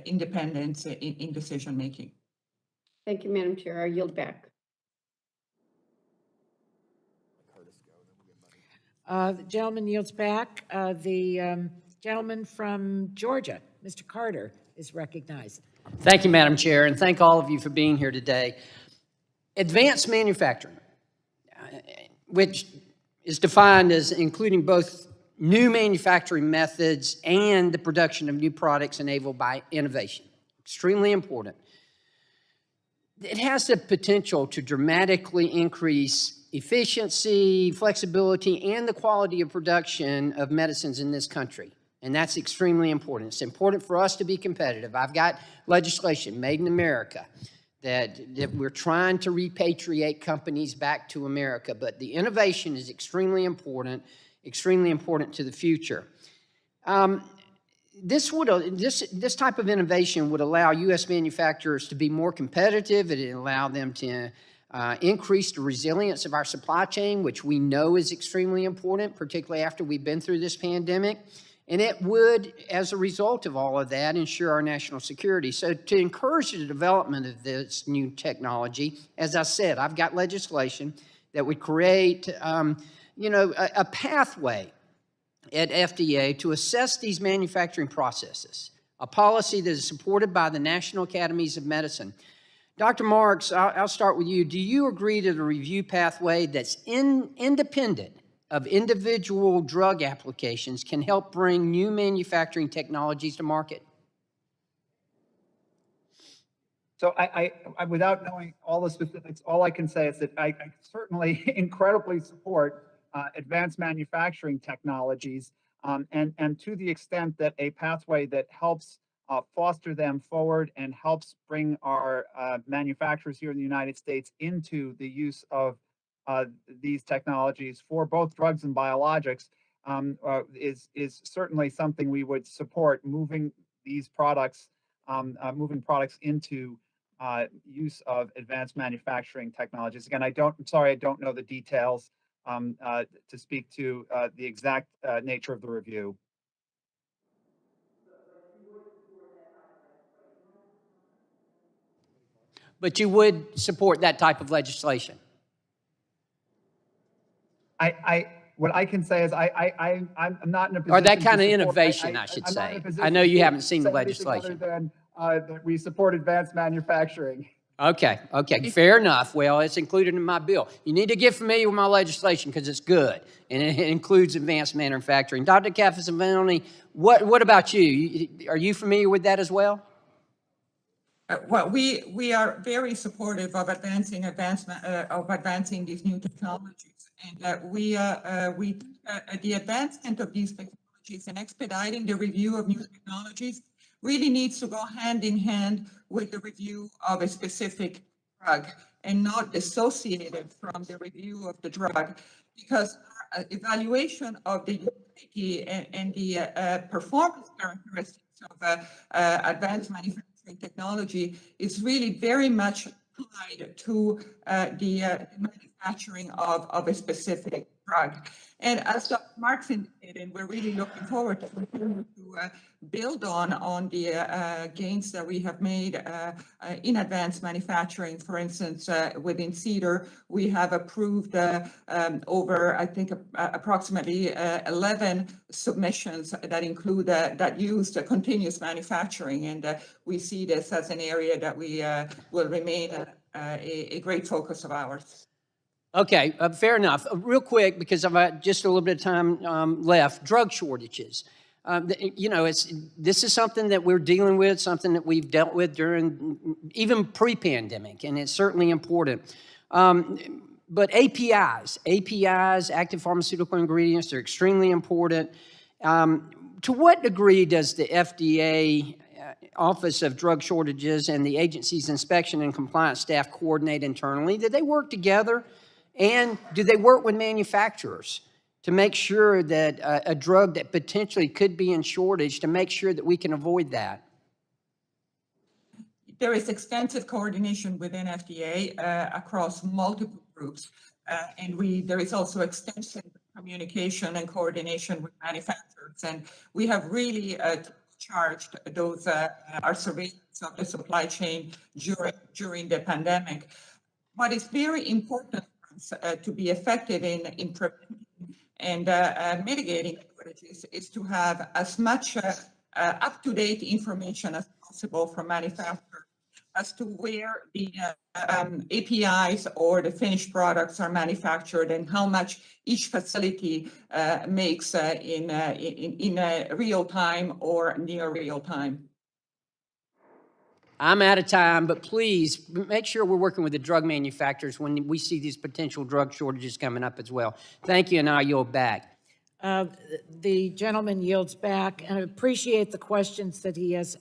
independence in decision making. Thank you, Madam Chair. I yield back. The gentleman yields back. The gentleman from Georgia, Mr. Carter, is recognized. Thank you, Madam Chair, and thank all of you for being here today. Advanced manufacturing, which is defined as including both new manufacturing methods and the production of new products enabled by innovation. Extremely important. It has the potential to dramatically increase efficiency, flexibility, and the quality of production of medicines in this country. And that's extremely important. It's important for us to be competitive. I've got legislation, Made in America, that we're trying to repatriate companies back to America. But the innovation is extremely important to the future. This type of innovation would allow U.S. manufacturers to be more competitive. It would allow them to increase the resilience of our supply chain, which we know is extremely important, particularly after we've been through this pandemic. And it would, as a result of all of that, ensure our national security. So to encourage the development of this new technology, as I said, I've got legislation that would create, a pathway at FDA to assess these manufacturing processes, a policy that is supported by the National Academies of Medicine. Dr. Marks, I'll start with you. Do you agree to the review pathway that's independent of individual drug applications can help bring new manufacturing technologies to market? So I without knowing all the specifics, all I can say is that I certainly incredibly support advanced manufacturing technologies, and to the extent that a pathway that helps foster them forward and helps bring our manufacturers here in the United States into the use of these technologies for both drugs and biologics is certainly something we would support, moving these products, moving products into use of advanced manufacturing technologies. Again, I'm sorry, I don't know the details to speak to the exact nature of the review. But you would support that type of legislation? What I can say is I'm not in a position. Or that kind of support, innovation, I should say. I know you haven't seen the legislation. Other than that we support advanced manufacturing. Okay, fair enough. Well, it's included in my bill. You need to get familiar with my legislation because it's good, and it includes advanced manufacturing. Dr. Cafazavoni, what about you? Are you familiar with that as well? Well, we are very supportive of advancing these new technologies, and the advancement of these technologies and expediting the review of new technologies really needs to go hand in hand with the review of a specific drug and not dissociated from the review of the drug, because our evaluation of the utility and the performance characteristics of advanced manufacturing technology is really very much tied to the manufacturing of a specific drug. And as Dr. Marks indicated, we're really looking forward to continue to build on the gains that we have made in advanced manufacturing. For instance, within CEDAR, we have approved over, I think, approximately 11 submissions that include that use continuous manufacturing, and we see this as an area that we will remain a great focus of ours. Okay, fair enough. Real quick, because I've got just a little bit of time left, drug shortages. This is something that we're dealing with, something that we've dealt with during even pre-pandemic, and it's certainly important. But APIs, active pharmaceutical ingredients, are extremely important. To what degree does the FDA Office of Drug Shortages and the agency's inspection and compliance staff coordinate internally? Do they work together? And do they work with manufacturers to make sure that a drug that potentially could be in shortage, to make sure that we can avoid that? There is extensive coordination within FDA across multiple groups, and there is also extensive communication and coordination with manufacturers. And we have really charged those our surveillance of the supply chain during the pandemic. What is very important for us, to be effective in preventing and mitigating shortages is to have as much up-to-date information as possible from manufacturers as to where the APIs or the finished products are manufactured and how much each facility makes in real time or near real time. I'm out of time, but please make sure we're working with the drug manufacturers when we see these potential drug shortages coming up as well. Thank you, and I yield back. The gentleman yields back, and I appreciate the questions that he has